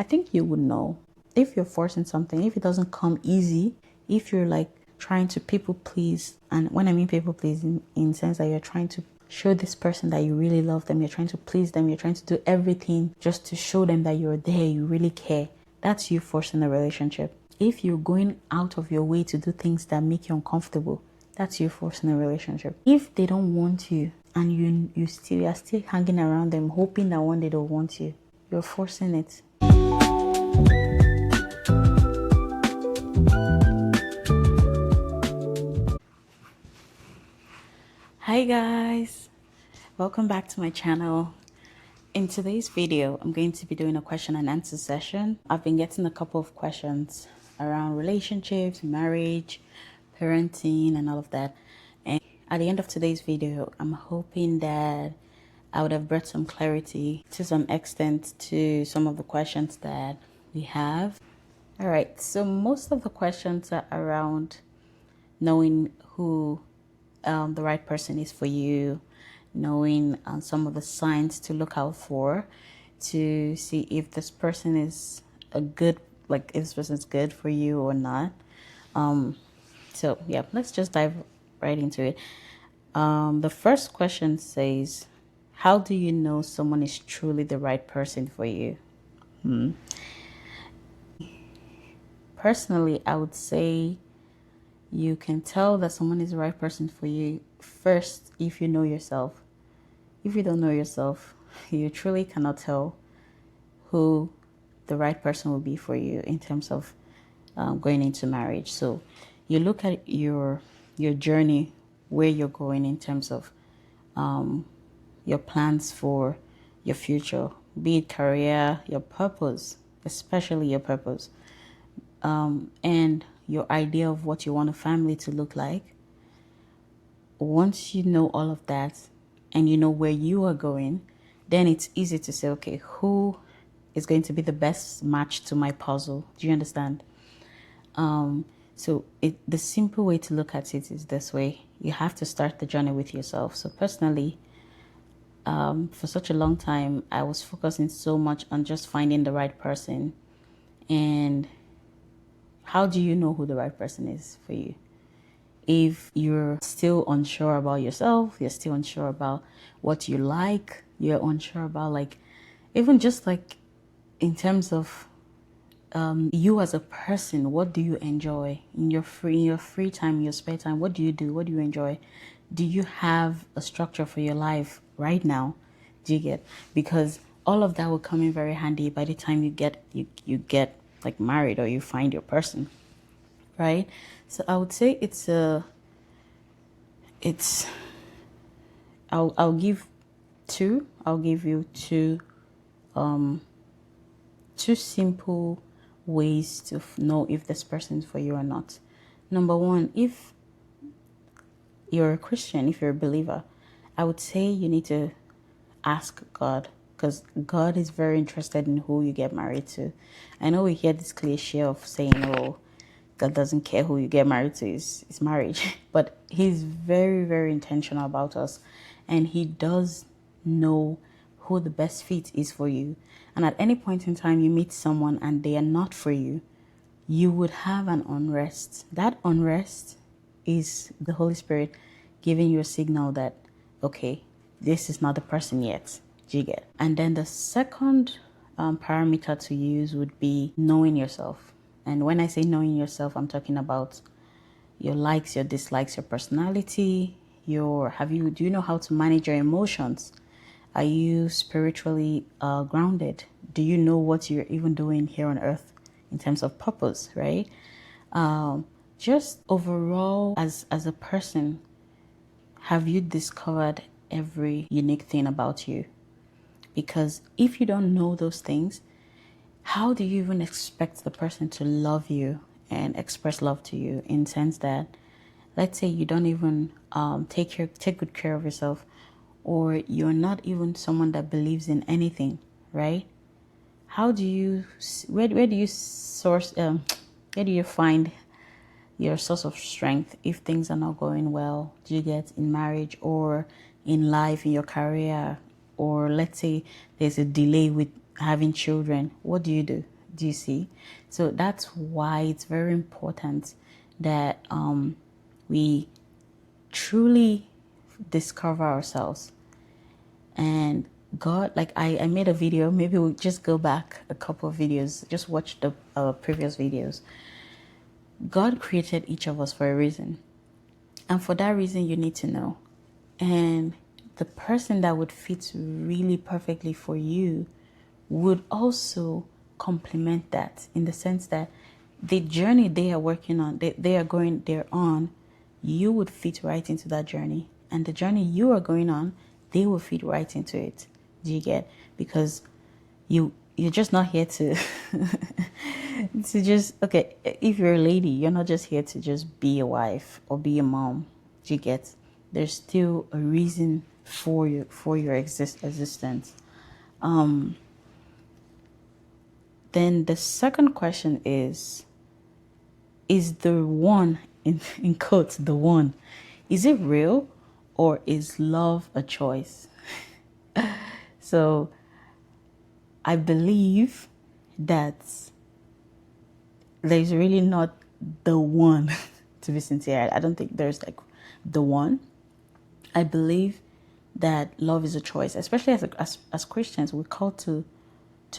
I think you would know if you're forcing something, if it doesn't come easy, if you're like trying to people please. And when I mean people please, in sense that you're trying to show this person that you really love them, you're trying to please them, you're trying to do everything just to show them that you're there, you really care. That's you forcing the relationship. If you're going out of your way to do things that make you uncomfortable, that's you forcing a relationship. If they don't want you and you are still hanging around them, hoping that one day they'll want you, you're forcing it. Hi guys, welcome back to my channel. In today's video, I'm going to be doing a question and answer session. I've been getting a couple of questions around relationships, marriage, parenting, and all of that. And at the end of today's video, I'm hoping that I would have brought some clarity to some extent to some of the questions that we have. All right, so most of the questions are around knowing who the right person is for you, knowing some of the signs to look out for to see if this person is if this person is good for you or not. So yeah, let's just dive right into it. The first question says, how do you know someone is truly the right person for you? Personally, I would say you can tell that someone is the right person for you first if you know yourself. If you don't know yourself, you truly cannot tell who the right person will be for you in terms of going into marriage. So you look at your journey, where you're going in terms of your plans for your future, be it career, your purpose, especially your purpose, and your idea of what you want a family to look like. Once you know all of that and you know where you are going, then it's easy to say, okay, who is going to be the best match to my puzzle? Do you understand? So the simple way to look at it is this way. You have to start the journey with yourself. So personally, for such a long time, I was focusing so much on just finding the right person. And how do you know who the right person is for you? If you're still unsure about yourself, you're still unsure about what you like, you're unsure about even just in terms of you as a person, what do you enjoy in your free time, your spare time? What do you do? What do you enjoy? Do you have a structure for your life right now? Do you get? Because all of that will come in very handy by the time you get married or you find your person, right? So I would say I'll give you two simple ways to know if this person is for you or not. Number one, if you're a Christian, if you're a believer, I would say you need to ask God, because God is very interested in who you get married to. I know we hear this cliche of saying, oh, God doesn't care who you get married to, it's marriage. But he's very, very intentional about us. And he does know who the best fit is for you. And at any point in time you meet someone and they are not for you, you would have an unrest. That unrest is the Holy Spirit giving you a signal that, okay, this is not the person yet. Do you get? And then the second parameter to use would be knowing yourself. And when I say knowing yourself, I'm talking about your likes, your dislikes, your personality, do you know how to manage your emotions? Are you spiritually grounded? Do you know what you're even doing here on earth in terms of purpose, right? Just overall, as a person, have you discovered every unique thing about you? Because if you don't know those things, how do you even expect the person to love you and express love to you, in sense that, let's say you don't even take good care of yourself, or you're not even someone that believes in anything, right? How do you where do you find your source of strength if things are not going well? Do you get in marriage or in life, in your career, or let's say there's a delay with having children, what do? Do you see? So that's why it's very important that we truly discover ourselves. And God, like I made a video, maybe we'll just go back a couple of videos, just watch the previous videos. God created each of us for a reason. And for that reason, you need to know. And the person that would fit really perfectly for you would also complement that, in the sense that the journey they are working on, they're on, you would fit right into that journey. And the journey you are going on, they will fit right into it. Do you get? Because you're just not here to to just, okay, if you're a lady, you're not just here to just be a wife or be a mom. Do you get? There's still a reason for your existence. Then the second question is the one, in quotes, the one, is it real, or is love a choice? So I believe that there's really not the one. To be sincere, I don't think there's like the one. I believe that love is a choice, especially as Christians. We're called to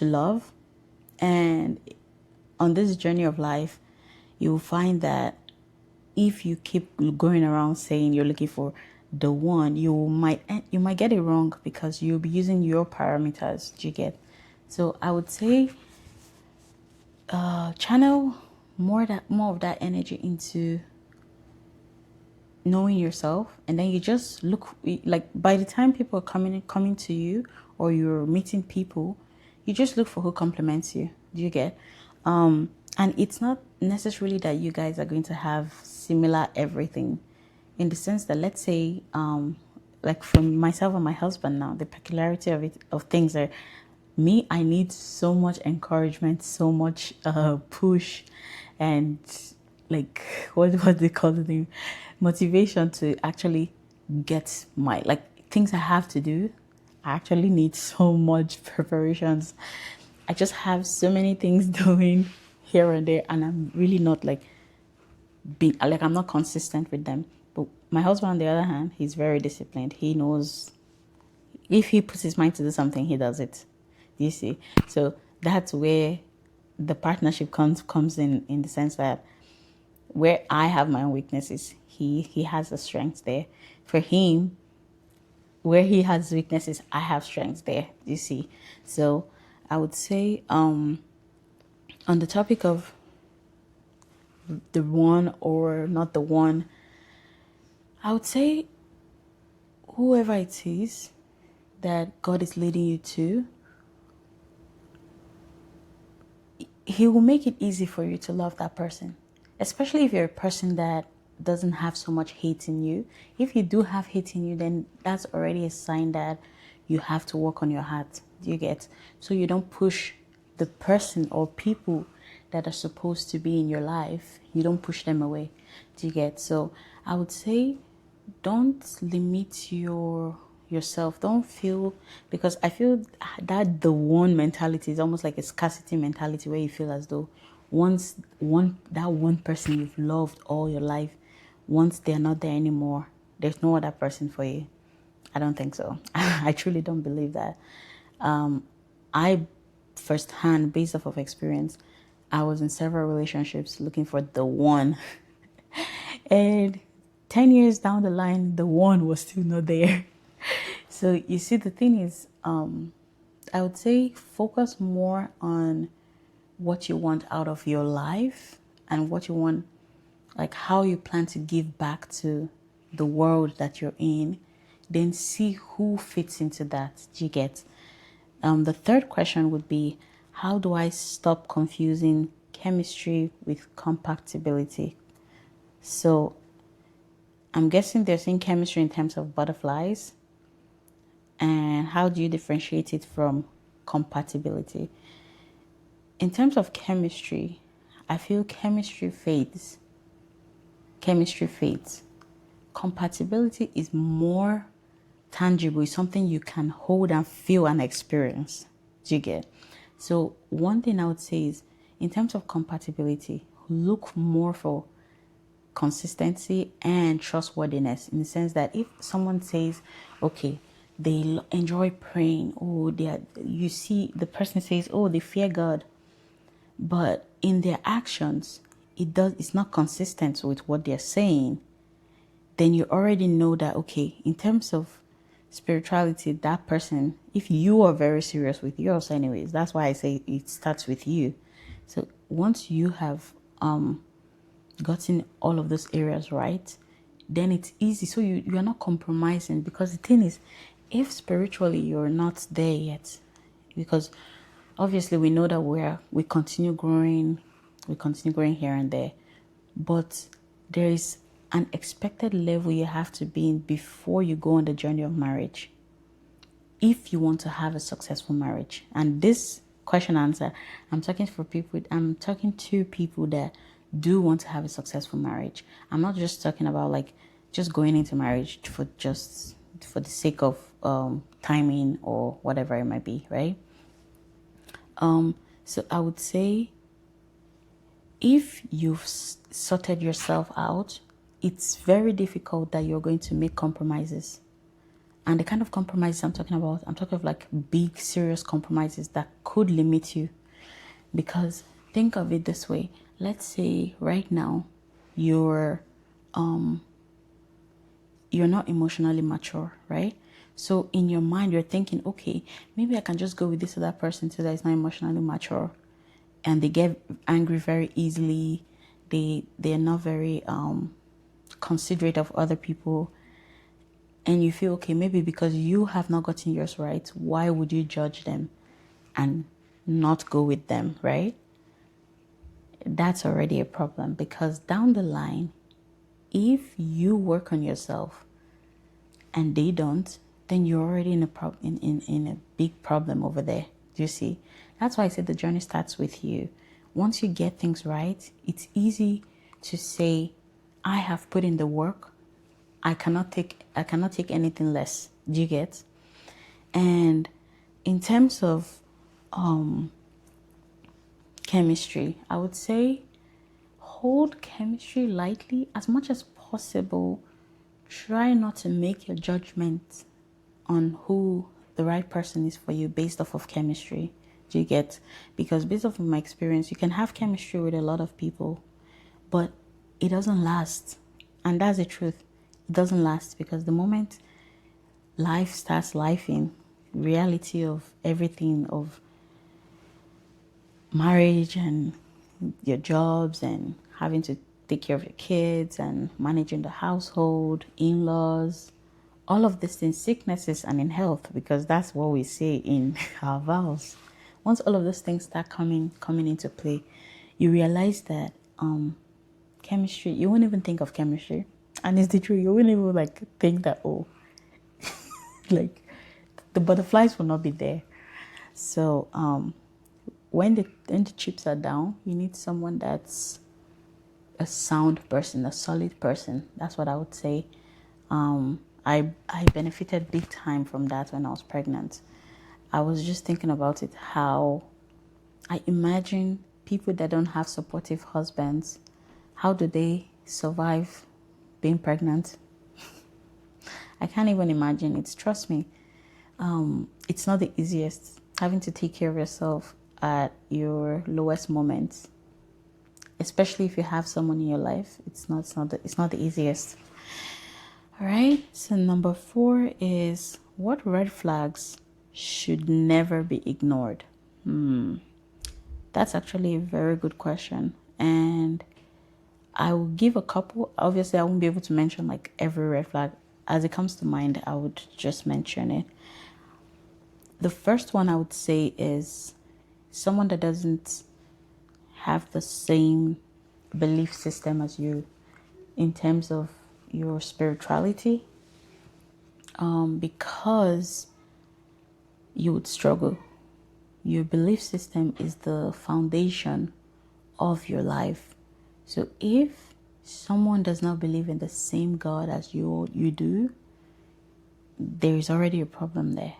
love. And on this journey of life, you will find that if you keep going around saying you're looking for the one, you might get it wrong, because you'll be using your parameters. Do you get? So I would say channel more of that energy into knowing yourself, and then you just look, like, by the time people are coming to you, or you're meeting people, you just look for who compliments you. Do you get? And it's not necessarily that you guys are going to have similar everything, in the sense that, let's say, like from myself and my husband now, the peculiarity of things are, me, I need so much encouragement, so much push, and like what they call the thing, motivation to actually get my, like, things I have to do. I actually need so much preparations. I just have so many things doing here and there, and I'm really not like I'm not consistent with them. But my husband, on the other hand, he's very disciplined. He knows, if he puts his mind to do something, he does it. Do you see? So that's where the partnership comes in the sense that, where I have my own weaknesses, he has the strengths there. For him, where he has weaknesses, I have strengths there. You see? So I would say, on the topic of the one or not the one, I would say, whoever it is that God is leading you to, He will make it easy for you to love that person. Especially if you're a person that doesn't have so much hate in you. If you do have hate in you, then that's already a sign that you have to work on your heart. Do you get? So you don't push the person or people that are supposed to be in your life. You don't push them away. Do you get? So I would say, don't limit yourself. Don't feel, because I feel that the one mentality is almost like a scarcity mentality, where you feel as though once that one person you've loved all your life, once they're not there anymore, there's no other person for you. I don't think so. I truly don't believe that. I firsthand, based off of experience, I was in several relationships looking for the one. And 10 years down the line, the one was still not there. So you see, the thing is, I would say, focus more on what you want out of your life, and what you want, like how you plan to give back to the world that you're in. Then see who fits into that. Do you get? The third question would be, how do I stop confusing chemistry with compatibility? So I'm guessing they're saying chemistry in terms of butterflies. And how do you differentiate it from compatibility? In terms of chemistry, I feel chemistry fades. Chemistry fades. Compatibility is more tangible. It's something you can hold and feel and experience. Do you get? So one thing I would say is, in terms of compatibility, look more for consistency and trustworthiness, in the sense that if someone says, okay, they enjoy praying, or they are, you see the person says, oh, they fear God, but in their actions it's not consistent with what they're saying, then you already know that, okay, in terms of spirituality, that person, if you are very serious with yours anyways, that's why I say it starts with you. So once you have gotten all of those areas right, then it's easy. So you are not compromising, because the thing is, if spiritually you're not there yet, because obviously we know that we continue growing here and there, but there is an expected level you have to be in before you go on the journey of marriage, if you want to have a successful marriage. And this question answer, I'm talking to people that do want to have a successful marriage. I'm not just talking about like just going into marriage for the sake of timing or whatever it might be, right? So I would say, if you've sorted yourself out, it's very difficult that you're going to make compromises. And the kind of compromises I'm talking of like big, serious compromises that could limit you. Because think of it this way. Let's say right now you're not emotionally mature, right? So in your mind, you're thinking, okay, maybe I can just go with this other person so that it's not emotionally mature. And they get angry very easily. They're not very considerate of other people. And you feel, okay, maybe because you have not gotten yours right, why would you judge them and not go with them, right? That's already a problem, because down the line, if you work on yourself and they don't, then you're already in a big problem over there. Do you see? That's why I said the journey starts with you. Once you get things right, it's easy to say, I have put in the work. I cannot take anything less. Do you get? And in terms of chemistry, I would say hold chemistry lightly as much as possible. Try not to make your judgment on who the right person is for you based off of chemistry. Do you get? Because based off of my experience, you can have chemistry with a lot of people, but it doesn't last. And that's the truth. It doesn't last, because the moment life starts lifing, reality of everything, of marriage and your jobs and having to take care of your kids and managing the household, in-laws, all of these things, sicknesses and in health, because that's what we say in our vows. Once all of those things start coming into play, you realize that chemistry, you won't even think of chemistry. And it's the truth, you won't even like think that, oh, like the butterflies will not be there. So when the chips are down, you need someone that's a sound person, a solid person. That's what I would say. I benefited big time from that when I was pregnant. I was just thinking about it, how I imagine people that don't have supportive husbands, how do they survive being pregnant? I can't even imagine it. Trust me, it's not the easiest. Having to take care of yourself at your lowest moments, especially if you have someone in your life, it's not the easiest. All right. So number 4 is, what red flags should never be ignored? That's actually a very good question, and I will give a couple. Obviously, I won't be able to mention like every red flag. As it comes to mind, I would just mention it. The first one I would say is someone that doesn't have the same belief system as you in terms of your spirituality, because you would struggle. Your belief system is the foundation of your life. So if someone does not believe in the same God as you do, there is already a problem there.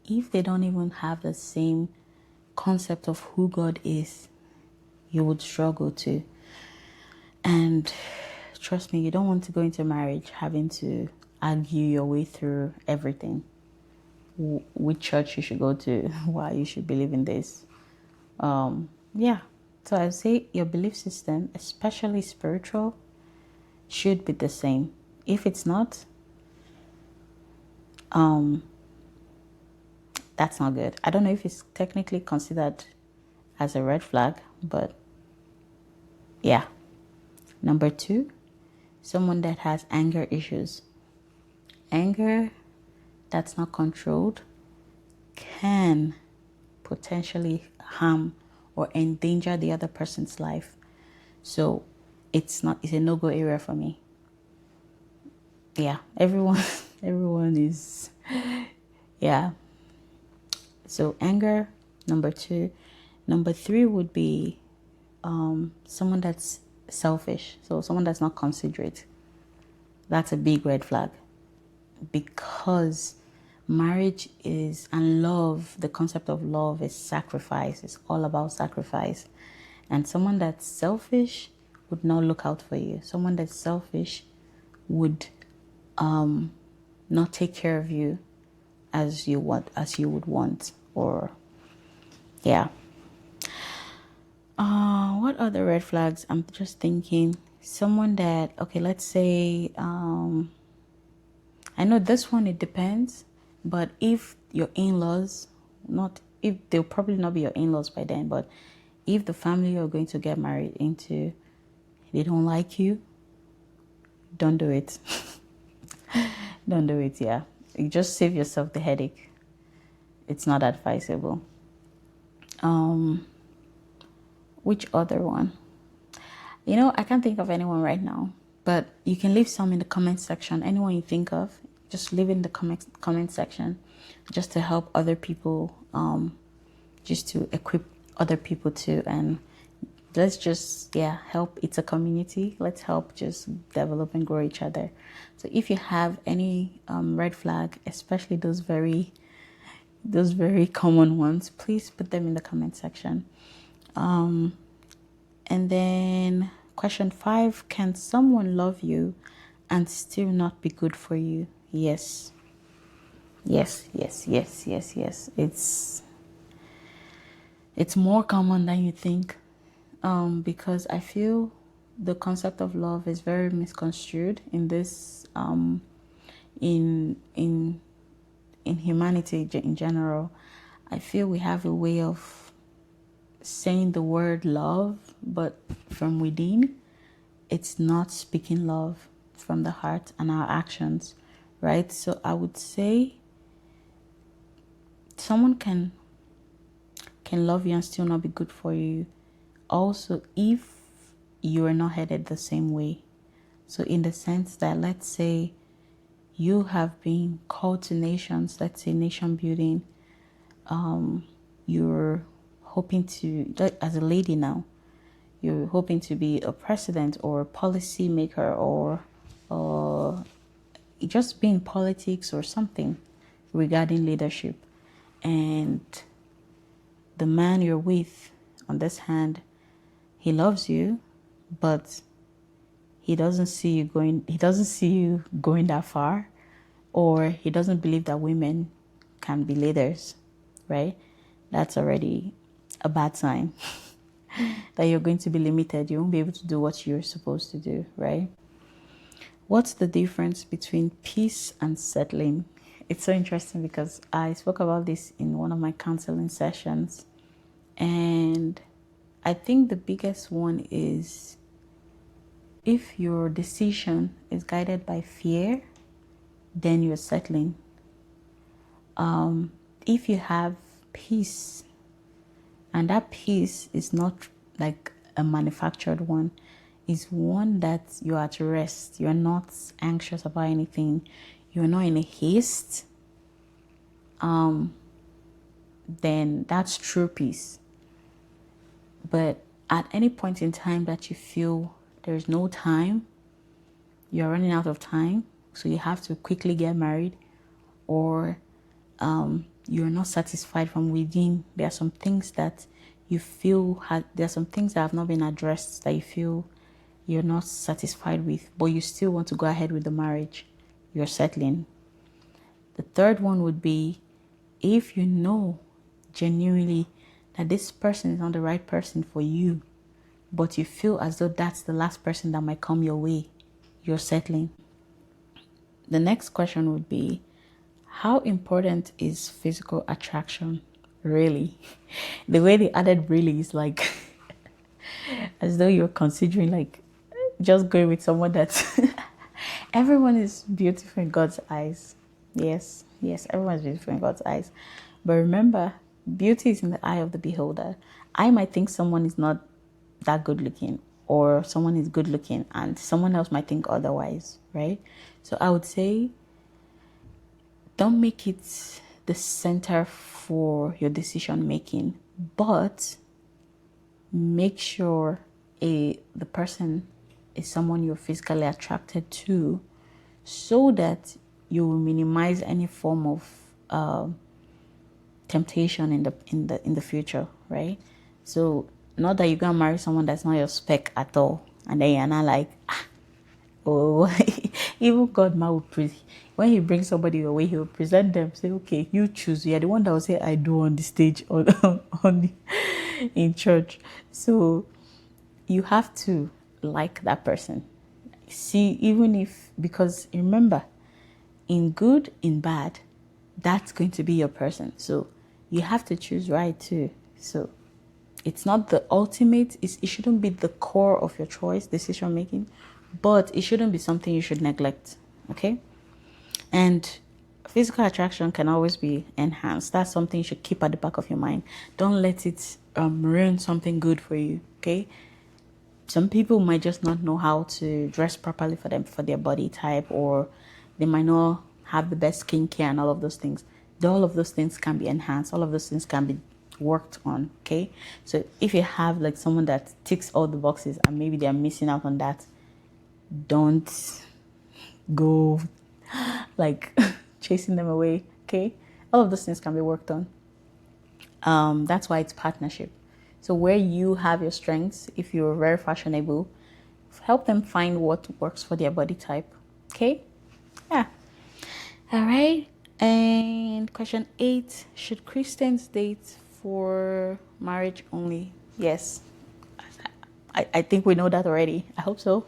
If they don't even have the same concept of who God is, you would struggle to. And trust me, you don't want to go into marriage having to argue your way through everything. Which church you should go to, why you should believe in this. Yeah. So I say your belief system, especially spiritual, should be the same. If it's not, that's not good. I don't know if it's technically considered as a red flag, but yeah. Number 2, someone that has anger issues. Anger that's not controlled can potentially harm or endanger the other person's life. So it's a no-go area for me. Yeah, everyone is, yeah. So anger, number 2. Number 3 would be someone that's selfish. So someone that's not considerate. That's a big red flag, because marriage is, and love, the concept of love is sacrifice. It's all about sacrifice. And someone that's selfish would not look out for you. Someone that's selfish would not take care of you as you would want. Or yeah. What other red flags? I'm just thinking. Someone that, okay, let's say, I know this one, it depends, but if your in-laws, not if they'll probably not be your in-laws by then, but if the family you're going to get married into, they don't like you, don't do it. Don't do it, yeah. You just save yourself the headache. It's not advisable. Which other one? I can't think of anyone right now, but you can leave some in the comment section. Anyone you think of, just leave in the comment section, just to help other people, just to equip other people too. And let's just, help. It's a community. Let's help just develop and grow each other. So if you have any red flag, especially those very common ones, please put them in the comment section. And then question 5, can someone love you and still not be good for you? Yes. Yes. It's more common than you think, because I feel the concept of love is very misconstrued in this, in humanity in general. I feel we have a way of saying the word love, but from within, it's not speaking love from the heart and our actions, right? So I would say someone can love you and still not be good for you. Also, if you are not headed the same way. So in the sense that, let's say you have been called to nations, let's say nation building, you're hoping to, as a lady now, you're hoping to be a president or a policy maker, or just be in politics or something regarding leadership. And the man you're with, on this hand, he loves you, but he doesn't see you going that far, or he doesn't believe that women can be leaders, right? That's already a bad sign. That you're going to be limited. You won't be able to do what you're supposed to do, right? What's the difference between peace and settling? It's so interesting because I spoke about this in one of my counseling sessions. And I think the biggest one is, if your decision is guided by fear, then you're settling. If you have peace, and that peace is not like a manufactured one, is one that you're at rest. You're not anxious about anything. You're not in a haste. Then that's true peace. But at any point in time that you feel there's no time, you're running out of time, so you have to quickly get married, or you're not satisfied from within. There are some things that you feel there are some things that have not been addressed that you feel you're not satisfied with, but you still want to go ahead with the marriage. You're settling. The third one would be if you know genuinely that this person is not the right person for you, but you feel as though that's the last person that might come your way, you're settling. The next question would be, how important is physical attraction really? The way they added really is like as though you're considering like just going with someone that everyone is beautiful in God's eyes. Yes, yes, everyone's beautiful in God's eyes. But remember, beauty is in the eye of the beholder. I might think someone is not that good looking, or someone is good looking, and someone else might think otherwise, right? So I would say don't make it the center for your decision making, but make sure the person is someone you're physically attracted to, so that you will minimize any form of temptation in the future, right? So not that you're gonna marry someone that's not your spec at all, and then you're not like, oh, even God man will when he brings somebody your way, he will present them, say, okay, you choose. You're the one that will say, I do on the stage in church. So you have to like that person. See, even if, because remember, in good, in bad, that's going to be your person. So you have to choose right too. So it's not the ultimate, it shouldn't be the core of your choice, decision making, but it shouldn't be something you should neglect. Okay? And physical attraction can always be enhanced. That's something you should keep at the back of your mind. Don't let it ruin something good for you. Okay? Some people might just not know how to dress properly for their body type, or they might not have the best skincare and all of those things. All of those things can be enhanced. All of those things can be worked on. Okay, so if you have like someone that ticks all the boxes and maybe they're missing out on that, don't go like chasing them away. Okay, all of those things can be worked on. That's why it's partnership. So where you have your strengths, if you're very fashionable, help them find what works for their body type. Okay? Yeah. All right. And question 8, should Christians date for marriage only? Yes. I think we know that already. I hope so.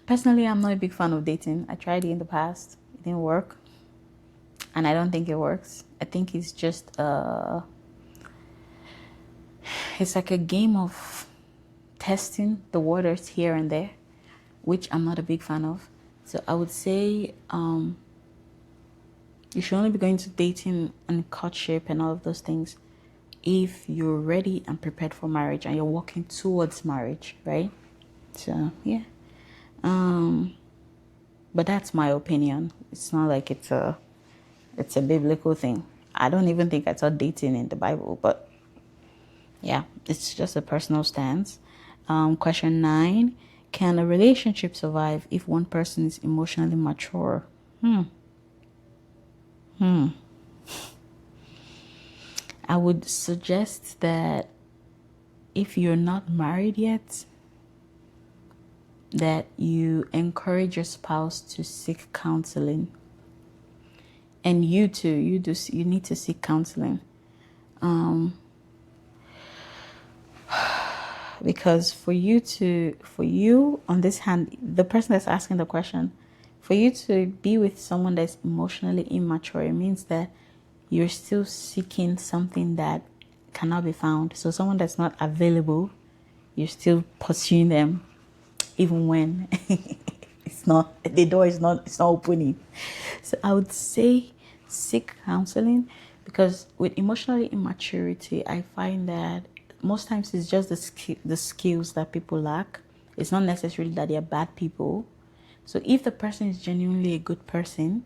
Personally, I'm not a big fan of dating. I tried it in the past. It didn't work. And I don't think it works. I think it's just it's like a game of testing the waters here and there, which I'm not a big fan of. So I would say you should only be going to dating and courtship and all of those things if you're ready and prepared for marriage and you're walking towards marriage, right? So yeah. But that's my opinion. It's not like it's a biblical thing. I don't even think I saw dating in the Bible, but yeah, it's just a personal stance. Question 9, can a relationship survive if one person is emotionally mature? I would suggest that if you're not married yet, that you encourage your spouse to seek counseling. And you too, you need to seek counseling. Because for you on this hand, the person that's asking the question, for you to be with someone that's emotionally immature, it means that you're still seeking something that cannot be found. So someone that's not available, you're still pursuing them, even when the door is not opening. So I would say seek counseling, because with emotional immaturity, I find that most times it's just the skills that people lack. It's not necessarily that they're bad people. So if the person is genuinely a good person,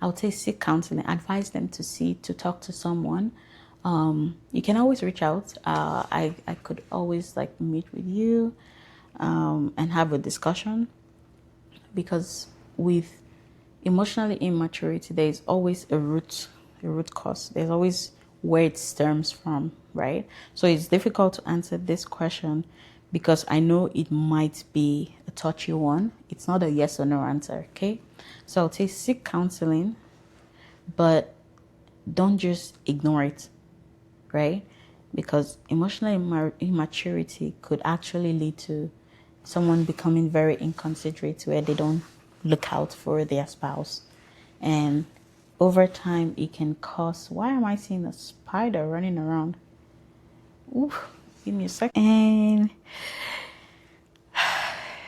I would say seek counseling. Advise them to talk to someone. You can always reach out. I could always like meet with you and have a discussion, because with emotionally immaturity, there is always a root a root cause. There's always where it stems from, right? So it's difficult to answer this question because I know it might be a touchy one. It's not a yes or no answer, okay? So I'll say seek counseling, but don't just ignore it, right? Because emotional immaturity could actually lead to someone becoming very inconsiderate where they don't look out for their spouse. And over time, it can cause. Why am I seeing a spider running around? Ooh, give me a second. And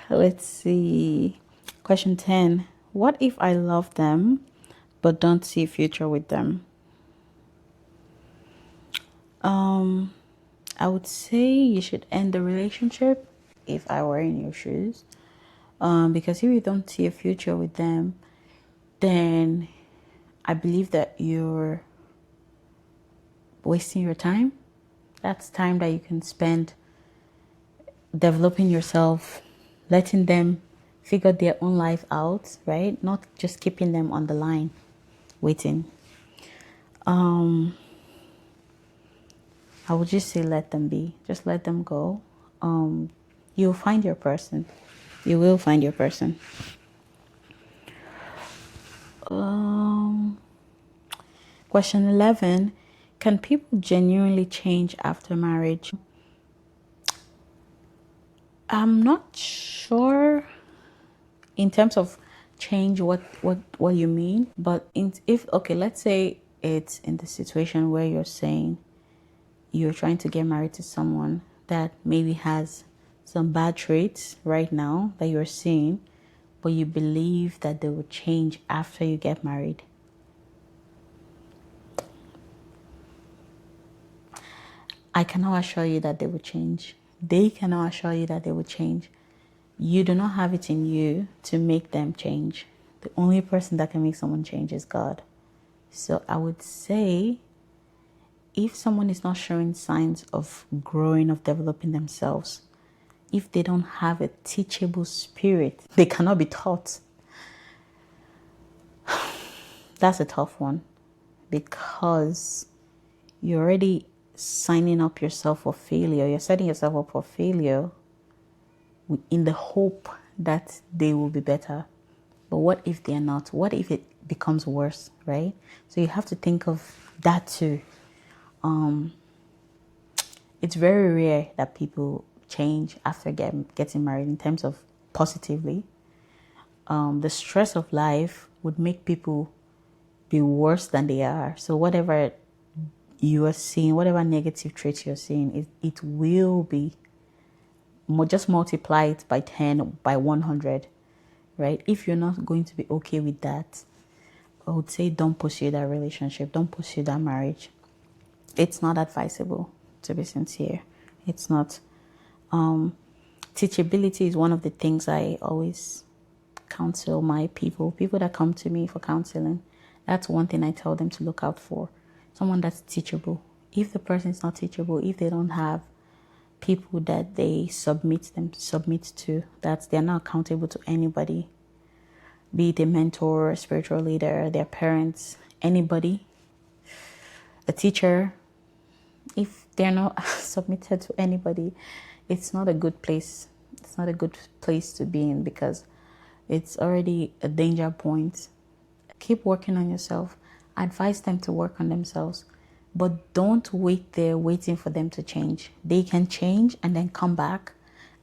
let's see. Question 10. What if I love them but don't see a future with them? I would say you should end the relationship if I were in your shoes. Because if you don't see a future with them, then I believe that you're wasting your time. That's time that you can spend developing yourself, letting them figure their own life out, right? Not just keeping them on the line, waiting. I would just say let them be. Just let them go. You'll find your person. You will find your person. Question 11. Can people genuinely change after marriage? I'm not sure in terms of change what you mean, but if okay, let's say it's in the situation where you're saying you're trying to get married to someone that maybe has some bad traits right now that you're seeing, but you believe that they will change after you get married. I cannot assure you that they will change. They cannot assure you that they will change. You do not have it in you to make them change. The only person that can make someone change is God. So I would say if someone is not showing signs of growing, of developing themselves, if they don't have a teachable spirit, they cannot be taught. That's a tough one because you're already signing up yourself for failure. You're setting yourself up for failure in the hope that they will be better. But what if they're not? What if it becomes worse, right? So you have to think of that too. It's very rare that people change after getting married in terms of positively. The stress of life would make people be worse than they are. So whatever you are seeing, whatever negative traits you're seeing, it will be just multiply it by 10, by 100, right? If you're not going to be okay with that, I would say don't pursue that relationship. Don't pursue that marriage. It's not advisable, to be sincere. It's not. Teachability is one of the things I always counsel my people that come to me for counseling. That's one thing I tell them to look out for. Someone that's teachable. If the person is not teachable, if they don't have people that they submit to, that they're not accountable to anybody, be it a mentor, a spiritual leader, their parents, anybody, a teacher, if they're not submitted to anybody, it's not a good place. It's not a good place to be in because it's already a danger point. Keep working on yourself. Advise them to work on themselves. But don't wait there waiting for them to change. They can change and then come back.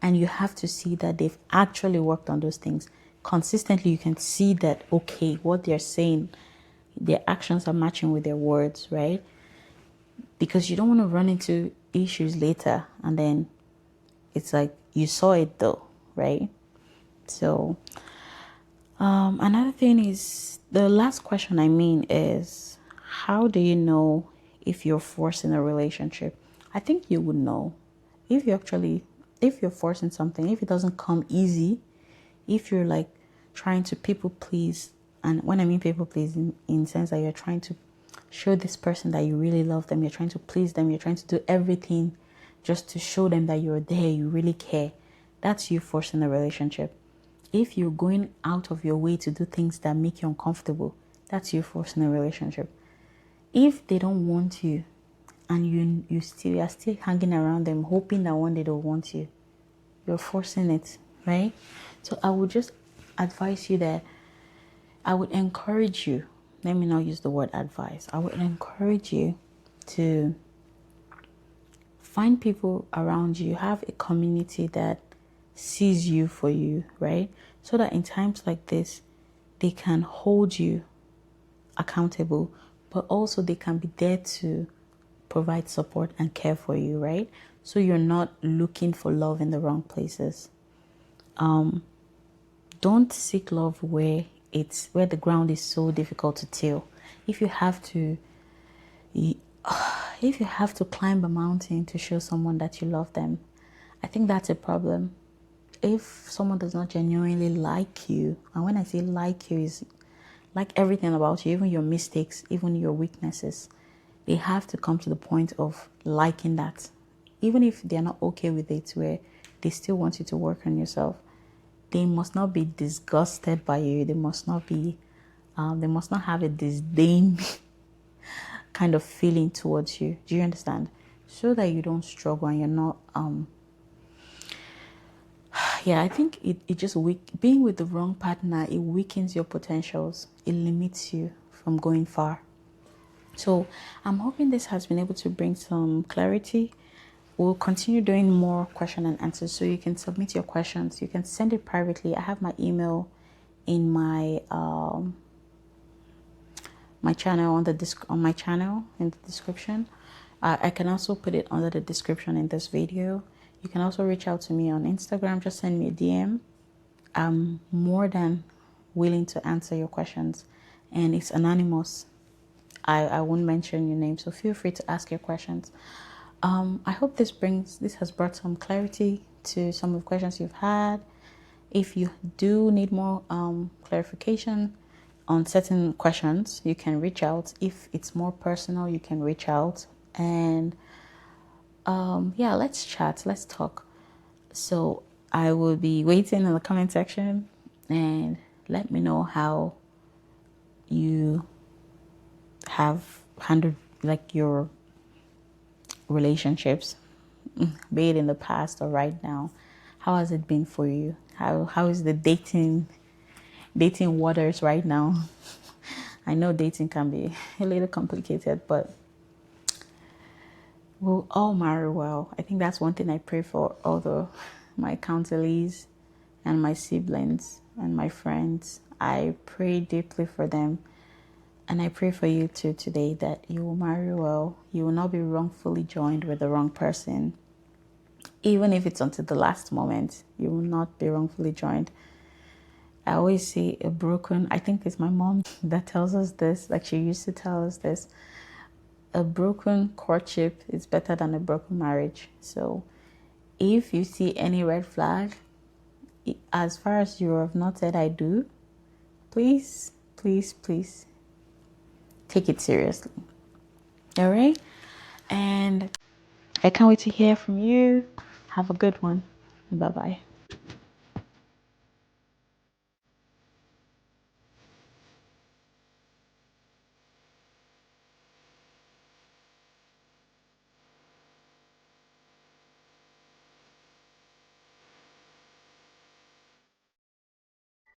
And you have to see that they've actually worked on those things. Consistently, you can see that, okay, what they're saying, their actions are matching with their words, right? Because you don't want to run into issues later and then it's like you saw it though, right? So another thing is, the last question is, how do you know if you're forcing a relationship? I think you would know if you're forcing something, if it doesn't come easy, if you're like trying to people please. And when I mean people please, in the sense that you're trying to show this person that you really love them, you're trying to please them, you're trying to do everything just to show them that you're there, you really care. That's you forcing a relationship. If you're going out of your way to do things that make you uncomfortable, that's you forcing a relationship. If they don't want you, and you are still hanging around them, hoping that one day they'll want you, you're forcing it, right? So I would just advise you that I would encourage you. Let me not use the word advice. I would encourage you to find people around you, have a community that sees you for you, right? So that in times like this, they can hold you accountable, but also they can be there to provide support and care for you, right? So you're not looking for love in the wrong places. Don't seek love where the ground is so difficult to till. If you have to if you have to climb a mountain to show someone that you love them, I think that's a problem. If someone does not genuinely like you, and when I say like you, is like everything about you, even your mistakes, even your weaknesses, they have to come to the point of liking that. Even if they're not okay with it, where they still want you to work on yourself, they must not be disgusted by you. They must not have a disdain kind of feeling towards you. Do you understand? So that you don't struggle and you're not yeah, I think it just being with the wrong partner, it weakens your potentials. It limits you from going far. So I'm hoping this has been able to bring some clarity. We'll continue doing more question and answers, so you can submit your questions. You can send it privately. I have my email in my my channel on my channel in the description. I can also put it under the description in this video. You can also reach out to me on Instagram. Just send me a DM. I'm more than willing to answer your questions, and it's anonymous. I won't mention your name, so feel free to ask your questions. I hope this has brought some clarity to some of the questions you've had. If you do need more clarification on certain questions, you can reach out. If it's more personal, you can reach out, and yeah, let's chat, let's talk. So I will be waiting in the comment section, and let me know how you have handled like your relationships, be it in the past or right now. How has it been for you? How is the dating waters right now? I know dating can be a little complicated, but we'll all marry well. I think that's one thing I pray for all my counselees and my siblings and my friends. I pray deeply for them. And I pray for you too today, that you will marry well. You will not be wrongfully joined with the wrong person. Even if it's until the last moment, you will not be wrongfully joined. I always say I think it's my mom that tells us this, like she used to tell us this, a broken courtship is better than a broken marriage. So if you see any red flag, as far as you have not said I do, please, please, please take it seriously. All right? And I can't wait to hear from you. Have a good one. Bye-bye.